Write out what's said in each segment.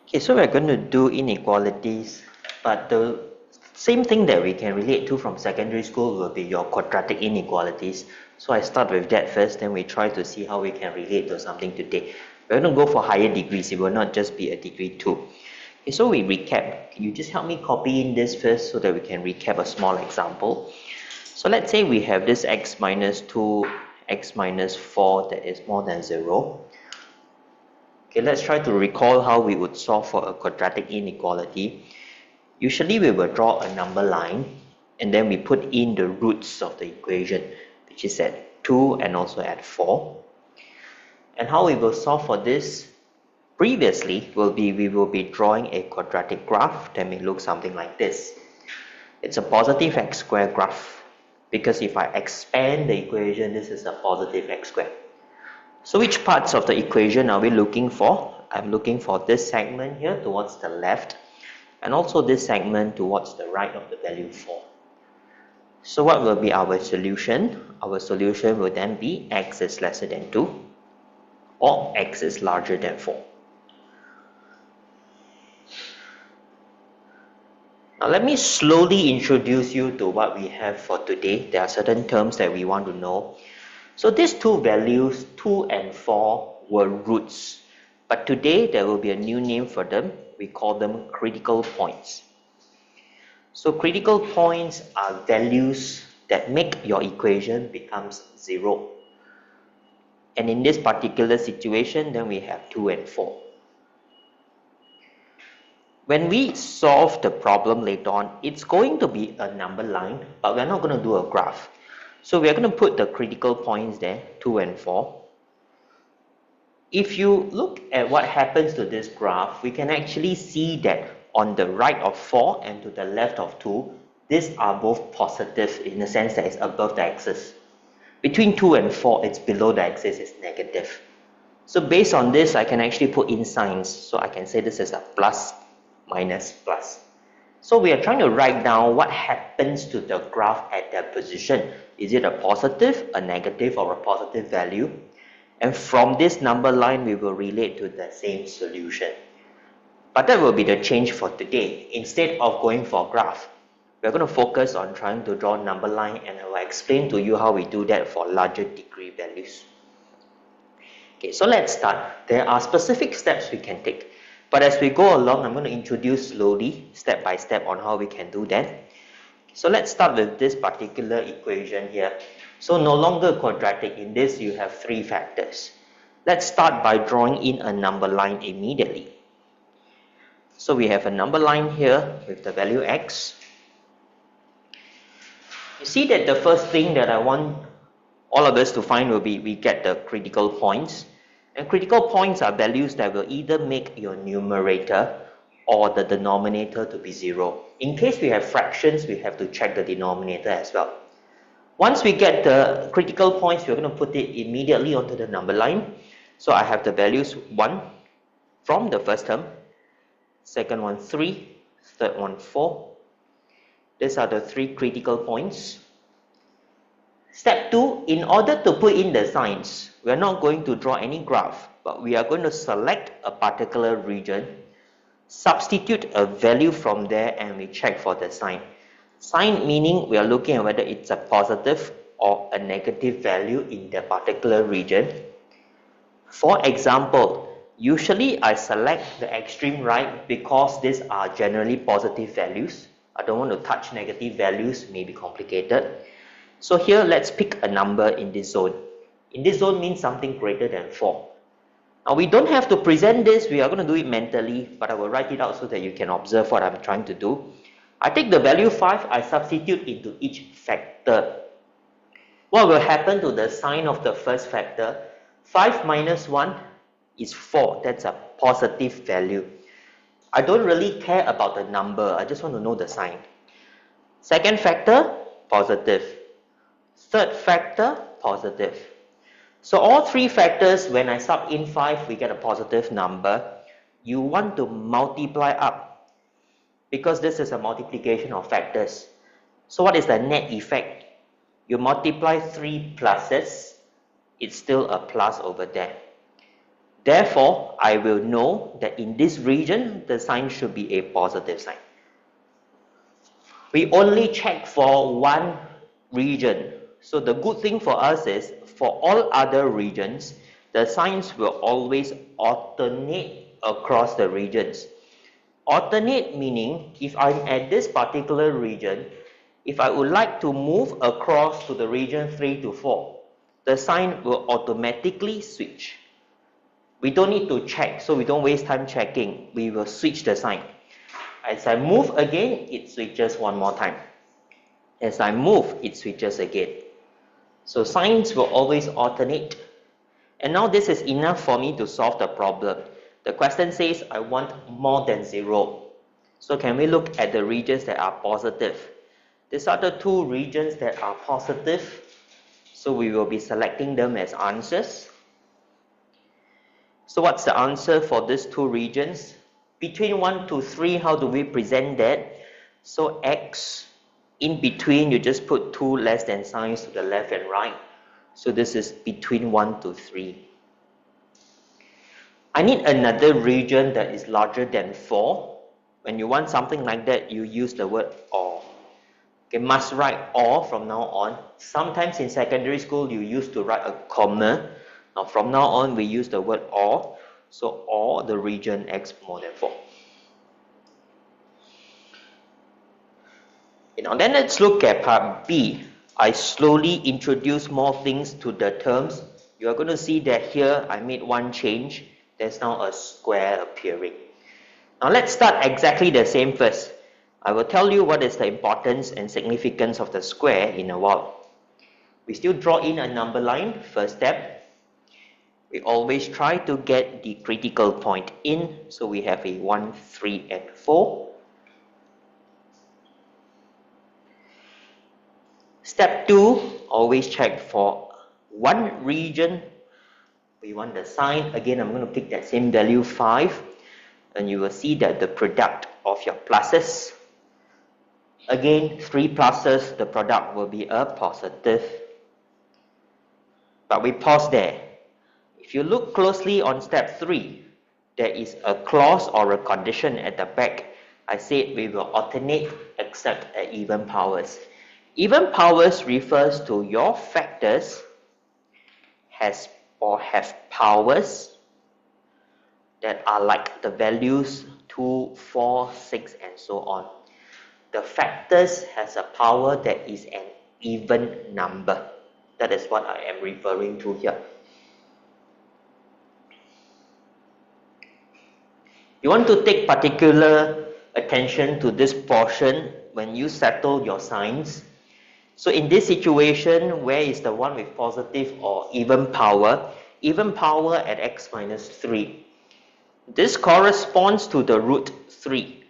Okay, so we're going to do inequalities, but the same thing that we can relate to from secondary school will be your quadratic inequalities. So I start with that first, then we try to see how we can relate to something today. We're going to go for higher degrees, it will not just be a degree 2. Okay, so we recap. Can you just help me copy in this first so that we can recap a small example? So let's say we have this x minus 2, x minus 4 that is more than 0. Okay, let's try to recall how we would solve for a quadratic inequality. Usually we will draw a number line and then we put in the roots of the equation, which is at 2 and also at 4. And how we will solve for this previously will be we will be drawing a quadratic graph that may look something like this. It's a positive x squared graph because if I expand the equation, this is a positive x squared. So which parts of the equation are we looking for? I'm looking for this segment here towards the left and also this segment towards the right of the value 4. So what will be our solution? Our solution will then be x is lesser than 2 or x is larger than 4. Now let me slowly introduce you to what we have for today. There are certain terms that we want to know. So these two values, 2 and 4, were roots. But today there will be a new name for them. We call them critical points. So critical points are values that make your equation becomes 0. And in this particular situation, then we have 2 and 4. When we solve the problem later on, it's going to be a number line, but we're not going to do a graph. So we're going to put the critical points there, 2 and 4. If you look at what happens to this graph, we can actually see that on the right of 4 and to the left of 2, these are both positive in the sense that it's above the axis. Between 2 and 4, it's below the axis, it's negative. So based on this, I can actually put in signs. So I can say this is a plus, minus, plus. So we are trying to write down what happens to the graph at that position. Is it a positive, a negative, or a positive value? And from this number line, we will relate to the same solution. But that will be the change for today. Instead of going for graph, we're going to focus on trying to draw number line, and I will explain to you how we do that for larger degree values. Okay, so let's start. There are specific steps we can take. But as we go along, I'm going to introduce slowly, step by step, on how we can do that. So let's start with this particular equation here. So no longer quadratic. In this, you have 3 factors. Let's start by drawing in a number line immediately. So we have a number line here with the value x. You see that the first thing that I want all of us to find will be we get the critical points. And critical points are values that will either make your numerator or the denominator to be 0. In case we have fractions, we have to check the denominator as well. Once we get the critical points, we're going to put it immediately onto the number line. So I have the values 1 from the first term, second one 3, third one 4. These are the 3 critical points. Step 2, in order to put in the signs, we are not going to draw any graph, but we are going to select a particular region, substitute a value from there, and we check for the sign. Sign meaning we are looking at whether it's a positive or a negative value in that particular region. For example, usually I select the extreme right because these are generally positive values. I don't want to touch negative values, may be complicated. So here, let's pick a number in this zone. In this zone means something greater than 4. Now, we don't have to present this. We are going to do it mentally, but I will write it out so that you can observe what I'm trying to do. I take the value 5. I substitute into each factor. What will happen to the sign of the first factor? 5 minus 1 is 4. That's a positive value. I don't really care about the number. I just want to know the sign. Second factor, positive. Third factor, positive. So all 3 factors, when I sub in 5, we get a positive number. You want to multiply up because this is a multiplication of factors. So what is the net effect? You multiply 3 pluses, it's still a plus over there. Therefore, I will know that in this region, the sign should be a positive sign. We only check for one region. So the good thing for us is, for all other regions, the signs will always alternate across the regions. Alternate meaning, if I'm at this particular region, if I would like to move across to the region 3 to 4, the sign will automatically switch. We don't need to check, so we don't waste time checking. We will switch the sign. As I move again, it switches one more time. As I move, it switches again. So signs will always alternate. And now this is enough for me to solve the problem. The question says I want more than 0. So can we look at the regions that are positive? These are the two regions that are positive. So we will be selecting them as answers. So what's the answer for these two regions? Between 1 to 3, how do we present that? So x, in between, you just put two less than signs to the left and right. So this is between 1 to 3. I need another region that is larger than 4. When you want something like that, you use the word or. Okay, must write or from now on. Sometimes in secondary school, you used to write a comma. Now from now on, we use the word or. So or the region x more than 4. Now then let's look at part B. I slowly introduce more things to the terms. You are going to see that here I made one change. There's now a square appearing. Now let's start exactly the same first. I will tell you what is the importance and significance of the square in a while. We still draw in a number line, first step. We always try to get the critical point in, so we have a 1, 3, and 4. Step 2, always check for one region. We want the sign. Again, I'm going to pick that same value 5, and you will see that the product of your pluses. Again, 3 pluses, the product will be a positive. But we pause there. If you look closely on step 3, there is a clause or a condition at the back. I said we will alternate except at even powers. Even powers refers to your factors have powers that are like the values 2, 4, 6, and so on. The factors has a power that is an even number. That is what I am referring to here. You want to take particular attention to this portion when you settle your signs. So in this situation, where is the one with positive or even power? Even power at x minus 3. This corresponds to the root 3.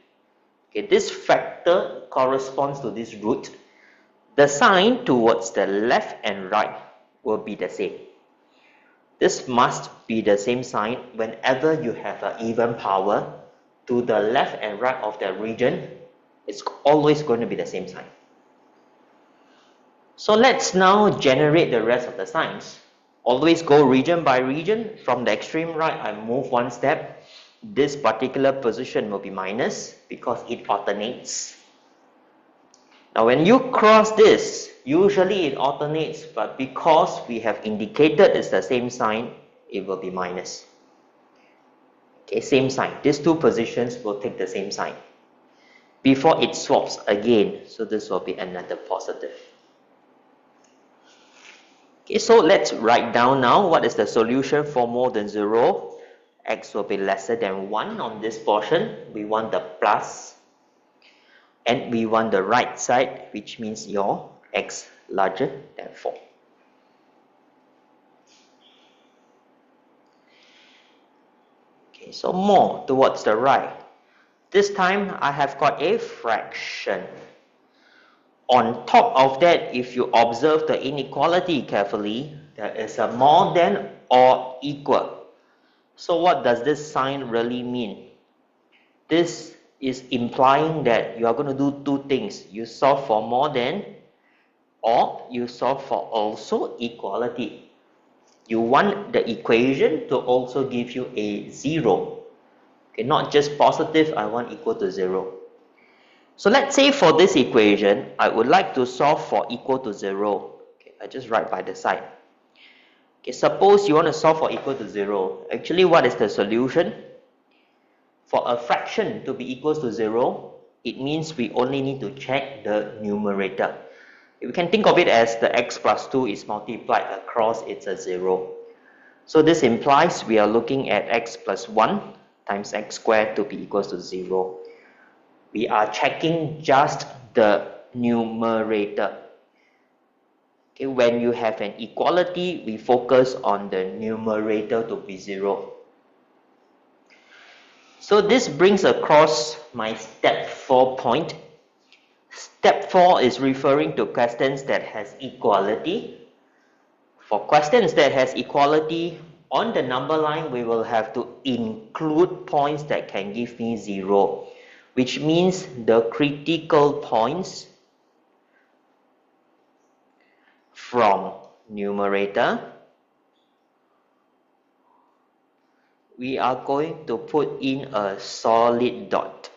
Okay, this factor corresponds to this root. The sign towards the left and right will be the same. This must be the same sign whenever you have an even power. To the left and right of the region, it's always going to be the same sign. So let's now generate the rest of the signs. Always go region by region. From the extreme right, I move one step. This particular position will be minus because it alternates. Now when you cross this, usually it alternates, but because we have indicated it's the same sign, it will be minus. Okay, same sign. These two positions will take the same sign before it swaps again. So this will be another positive. Okay, so let's write down now what is the solution for more than 0. X will be lesser than 1 on this portion. We want the plus. And we want the right side, which means your x larger than 4. Okay, so more towards the right. This time I have got a fraction. On top of that, if you observe the inequality carefully, there is a more than or equal. So what does this sign really mean? This is implying that you are going to do two things. You solve for more than, or you solve for also equality. You want the equation to also give you a 0. Okay, not just positive, I want equal to 0. So let's say for this equation, I would like to solve for equal to 0. Okay, I just write by the side. Okay, suppose you want to solve for equal to 0. Actually, what is the solution? For a fraction to be equal to 0, it means we only need to check the numerator. We can think of it as the x plus 2 is multiplied across, it's a 0. So this implies we are looking at x plus 1 times x squared to be equal to 0. We are checking just the numerator. Okay, when you have an equality, we focus on the numerator to be 0. So this brings across my step 4 point. Step 4 is referring to questions that has equality. For questions that has equality, on the number line, we will have to include points that can give me 0, which means the critical points from numerator, we are going to put in a solid dot.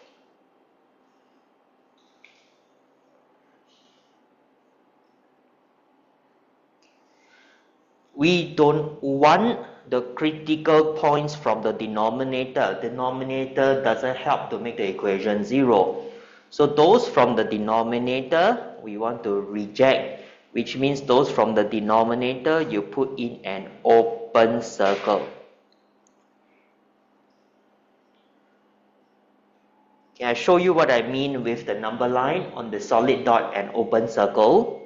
We don't want the critical points from the denominator. Denominator doesn't help to make the equation 0. So those from the denominator, we want to reject, which means those from the denominator, you put in an open circle. Okay, I show you what I mean with the number line on the solid dot and open circle.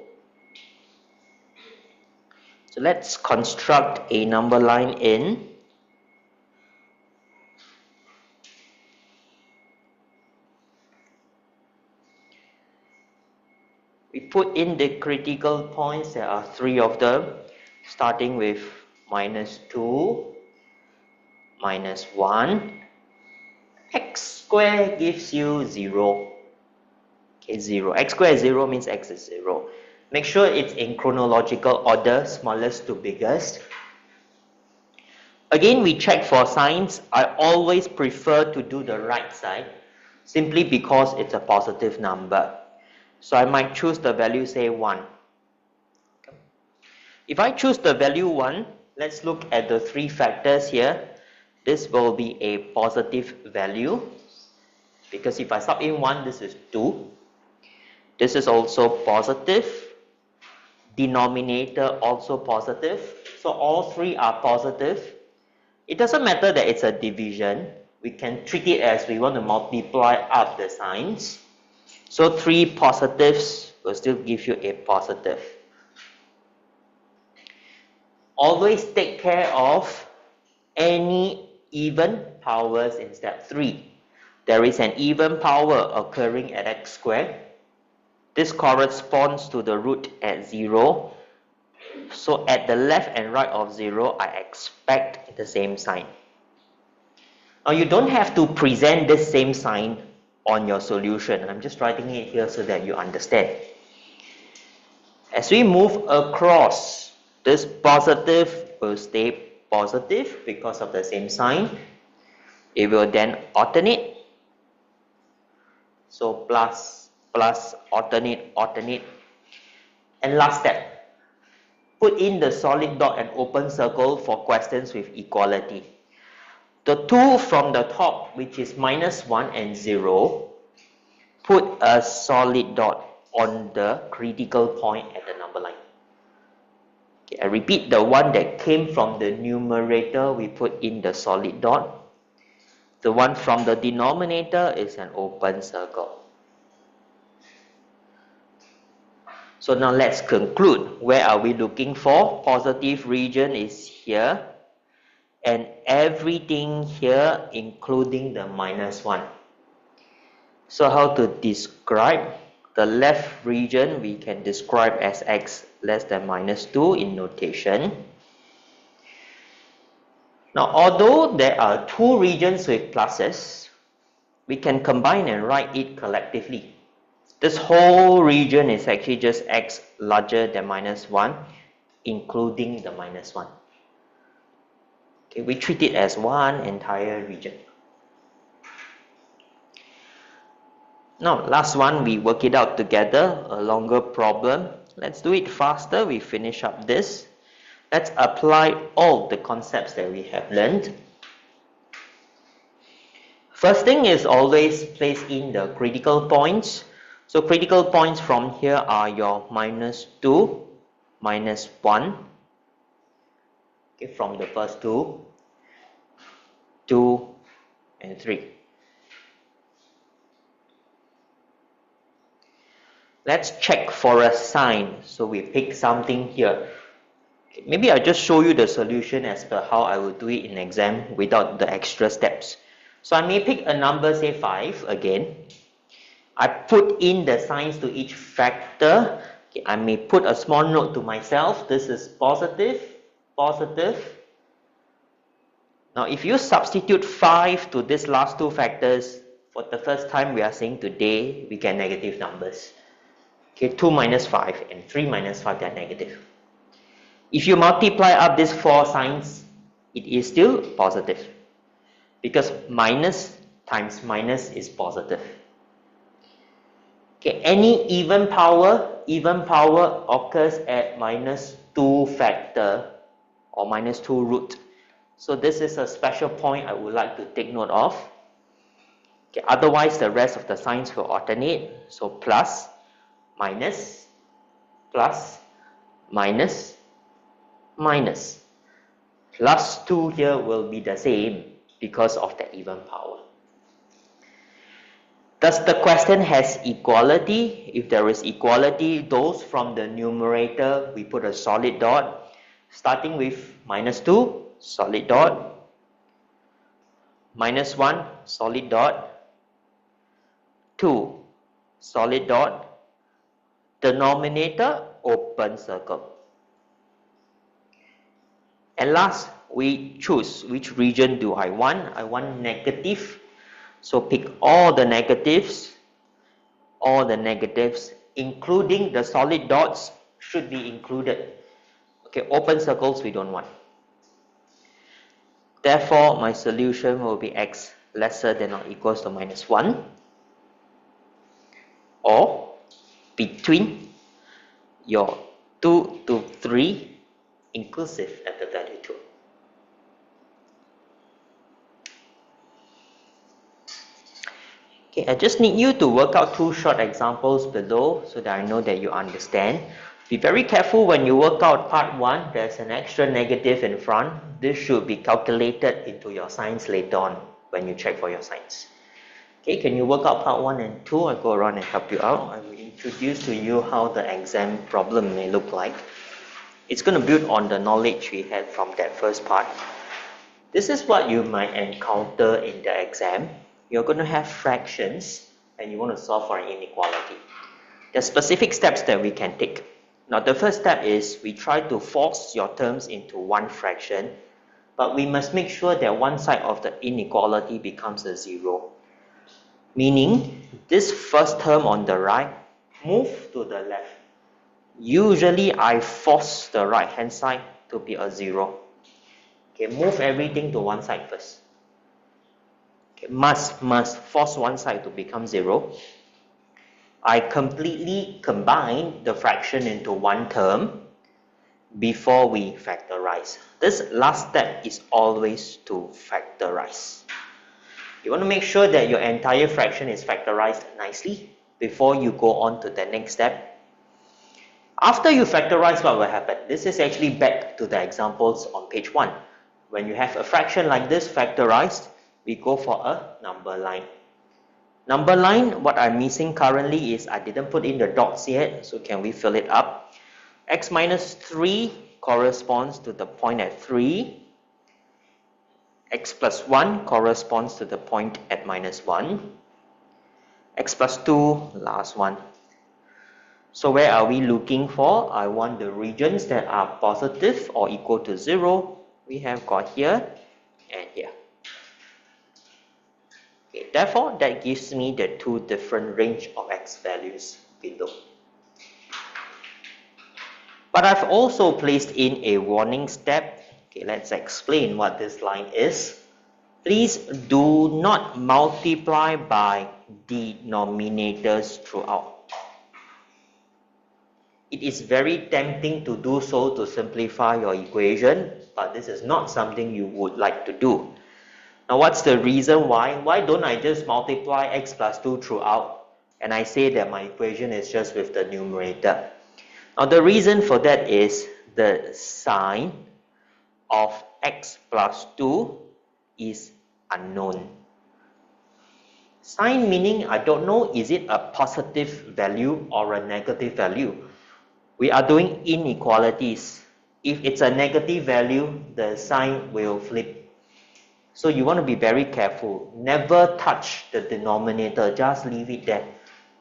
So let's construct a number line in. We put in the critical points, there are 3 of them, starting with -2, -1, x squared gives you 0. Okay, 0. X squared is 0 means x is 0. Make sure it's in chronological order, smallest to biggest. Again, we check for signs. I always prefer to do the right side, simply because it's a positive number. So I might choose the value, say 1. If I choose the value 1, let's look at the 3 factors here. This will be a positive value, because if I sub in 1, this is 2. This is also positive. Denominator also positive. So all 3 are positive. It doesn't matter that it's a division. We can treat it as we want to multiply up the signs. So 3 positives will still give you a positive. Always take care of any even powers in step 3. There is an even power occurring at x squared. This corresponds to the root at 0. So at the left and right of 0, I expect the same sign. Now you don't have to present this same sign on your solution. I'm just writing it here so that you understand. As we move across, this positive will stay positive because of the same sign. It will then alternate. So plus, plus, alternate, alternate. And last step, put in the solid dot and open circle for questions with equality. The 2 from the top, which is -1 and 0, put a solid dot on the critical point at the number line. Okay, I repeat, the one that came from the numerator, we put in the solid dot. The one from the denominator is an open circle. So now let's conclude. Where are we looking for? Positive region is here, and everything here including the -1. So how to describe? The left region we can describe as x less than -2 in notation. Now although there are 2 regions with pluses, we can combine and write it collectively. This whole region is actually just x larger than -1, including the -1. Okay, we treat it as one entire region. Now, last one, we work it out together, a longer problem. Let's do it faster. We finish up this. Let's apply all the concepts that we have learned. First thing is always place in the critical points. So critical points from here are your -2, -1. Okay, from the first two, 2 and 3. Let's check for a sign. So we pick something here. Okay, maybe I'll just show you the solution as per how I will do it in exam without the extra steps. So I may pick a number, say 5 again. I put in the signs to each factor. Okay, I may put a small note to myself. This is positive, positive. Now if you substitute 5 to these last two factors, for the first time we are saying today, we get negative numbers. Okay, 2 minus 5 and 3 minus 5, they are negative. If you multiply up these four signs, it is still positive, because minus times minus is positive. Okay, any even power occurs at -2 factor or -2 root. So this is a special point I would like to take note of. Okay, otherwise the rest of the signs will alternate. So plus, minus, plus, minus, minus. Plus 2 here will be the same because of the even power. Does the question has equality? If there is equality, those from the numerator, we put a solid dot. Starting with -2, solid dot. -1, solid dot. 2, solid dot. Denominator, open circle. And last, we choose which region do I want. I want negative. So pick all the negatives, including the solid dots should be included. Okay, open circles we don't want. Therefore, my solution will be x lesser than or equals to -1, or between your 2 to 3 inclusive at the value 2. Okay, I just need you to work out 2 short examples below so that I know that you understand. Be very careful when you work out part 1, there's an extra negative in front. This should be calculated into your signs later on when you check for your signs. Okay, can you work out part 1 and 2? I'll go around and help you out. I will introduce to you how the exam problem may look like. It's going to build on the knowledge we had from that first part. This is what you might encounter in the exam. You're going to have fractions and you want to solve for an inequality. There are specific steps that we can take. Now the first step is we try to force your terms into one fraction, but we must make sure that one side of the inequality becomes a 0. Meaning, this first term on the right, move to the left. Usually I force the right hand side to be a 0. Okay, move everything to one side first. Okay, must force one side to become 0. I completely combine the fraction into one term before we factorize. This last step is always to factorize. You want to make sure that your entire fraction is factorized nicely before you go on to the next step. After you factorize, what will happen? This is actually back to the examples on page 1. When you have a fraction like this factorized, we go for a number line. Number line, what I'm missing currently is I didn't put in the dots yet, so can we fill it up? X minus 3 corresponds to the point at 3. X plus 1 corresponds to the point at -1. X plus 2, last one. So where are we looking for? I want the regions that are positive or equal to 0. We have got here and here. Okay, therefore, that gives me the 2 different range of x values below. But I've also placed in a warning step. Okay, let's explain what this line is. Please do not multiply by denominators throughout. It is very tempting to do so to simplify your equation, but this is not something you would like to do. Now, what's the reason why? Why don't I just multiply x plus 2 throughout and I say that my equation is just with the numerator? Now, the reason for that is the sign of x plus 2 is unknown. Sign meaning I don't know, is it a positive value or a negative value? We are doing inequalities. If it's a negative value, the sign will flip. So you want to be very careful. Never touch the denominator, just leave it there.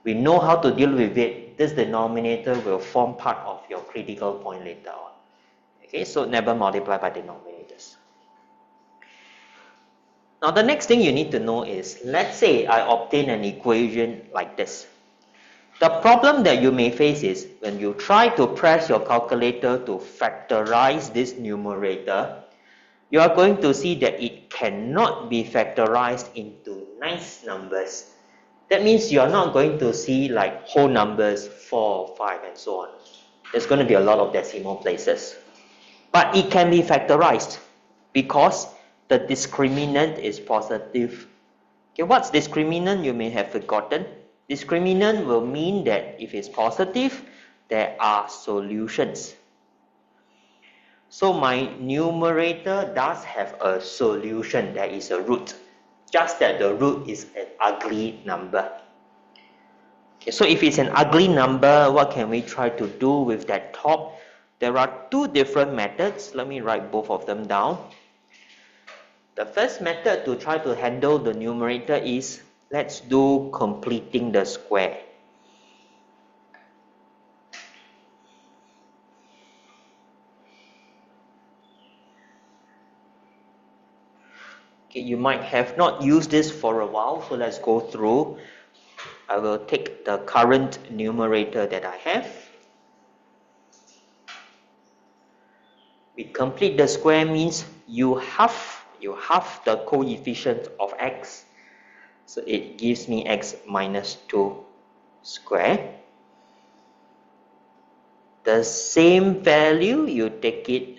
We know how to deal with it. This denominator will form part of your critical point later on. Okay, so never multiply by denominators. Now the next thing you need to know is, let's say I obtain an equation like this. The problem that you may face is when you try to press your calculator to factorize this numerator, you are going to see that it cannot be factorized into nice numbers. That means you are not going to see like whole numbers, 4, 5 and so on. There's going to be a lot of decimal places. But it can be factorized because the discriminant is positive. Okay, what's discriminant? You may have forgotten. Discriminant will mean that if it's positive, there are solutions. So my numerator does have a solution, there is a root. Just that the root is an ugly number. Okay, so if it's an ugly number, what can we try to do with that top? There are two different methods. Let me write both of them down. The first method to try to handle the numerator is, let's do completing the square. Okay, you might have not used this for a while, so let's go through. I will take the current numerator that I have. We complete the square means you halve the coefficient of x. So it gives me x minus 2 square. The same value, you take it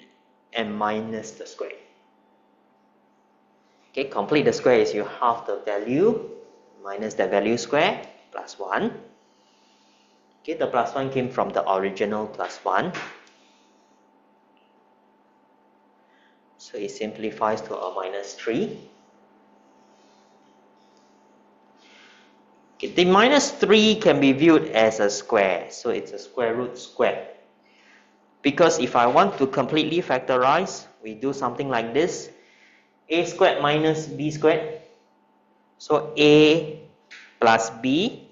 and minus the square. Okay, complete the square is you halve the value minus the value square plus 1. Okay, the plus 1 came from the original plus 1. So it simplifies to a minus 3. Okay, the minus 3 can be viewed as a square, so it's a square root square. Because if I want to completely factorize, we do something like this. A squared minus b squared. So a plus b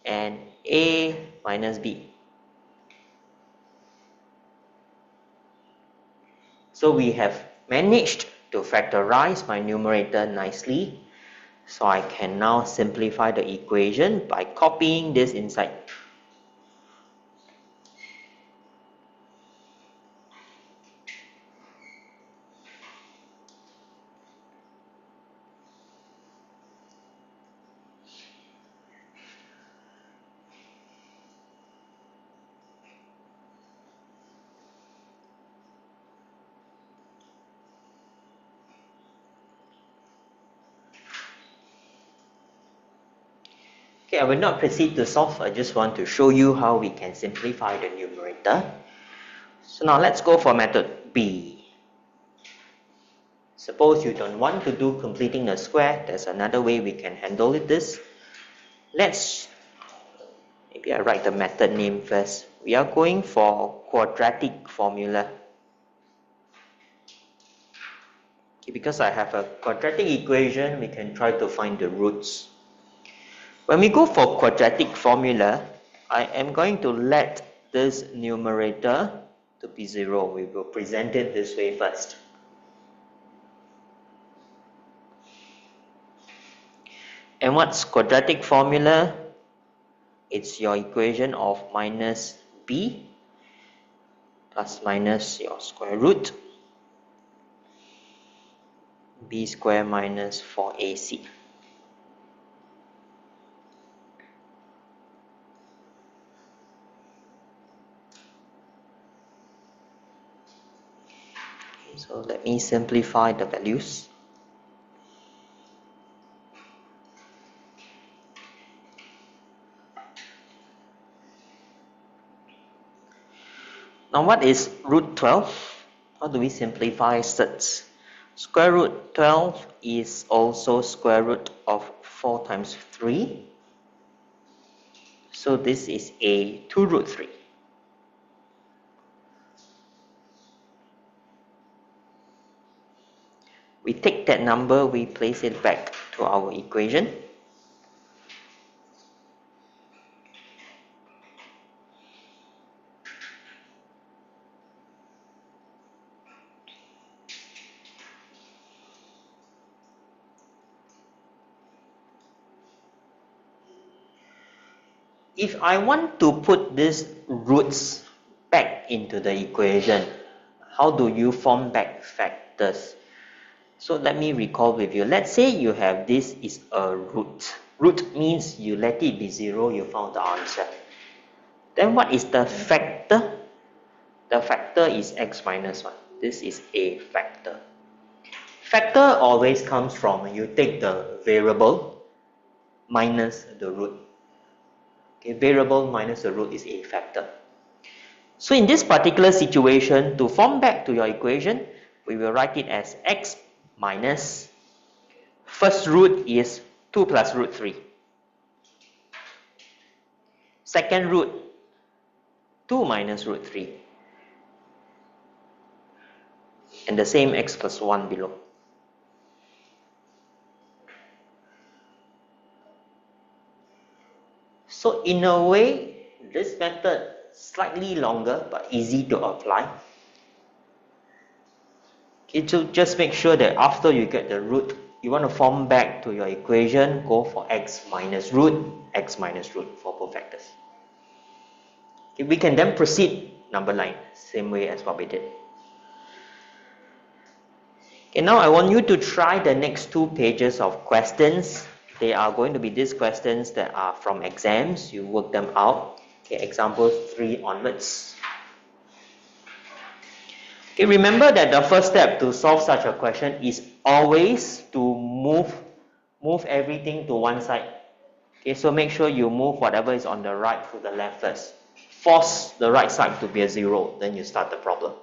and a minus b. So we have managed to factorize my numerator nicely. So I can now simplify the equation by copying this inside. Okay, I will not proceed to solve. I just want to show you how we can simplify the numerator. So now let's go for method B. Suppose you don't want to do completing the square. There's another way we can handle this. Maybe I write the method name first. We are going for quadratic formula. Okay, because I have a quadratic equation, we can try to find the roots. When we go for quadratic formula, I am going to let this numerator to be 0. We will present it this way first. And what's quadratic formula? It's your equation of minus b plus minus your square root, b square minus 4ac. So let me simplify the values. Now what is root 12? How do we simplify such? Square root 12 is also square root of 4 times 3. So this is a 2 root 3. We take that number, we place it back to our equation. If I want to put these roots back into the equation, how do you form back factors? So let me recall with you. Let's say you have this is a root. Root means you let it be 0, you found the answer. Then what is the factor? The factor is x minus 1. This is a factor. Factor always comes from you take the variable minus the root. Okay, variable minus the root is a factor. So in this particular situation, to form back to your equation, we will write it as x minus, first root is 2 plus root 3. Second root, 2 minus root 3. And the same x plus 1 below. So in a way, this method slightly longer but easy to apply. Okay, so just make sure that after you get the root, you want to form back to your equation, go for x minus root for both factors. Okay, we can then proceed number line, same way as what we did. Okay, now I want you to try the next 2 pages of questions. They are going to be these questions that are from exams. You work them out. Okay, example 3 onwards. Okay, remember that the first step to solve such a question is always to move everything to one side. Okay, so make sure you move whatever is on the right to the left first. Force the right side to be a 0, then you start the problem.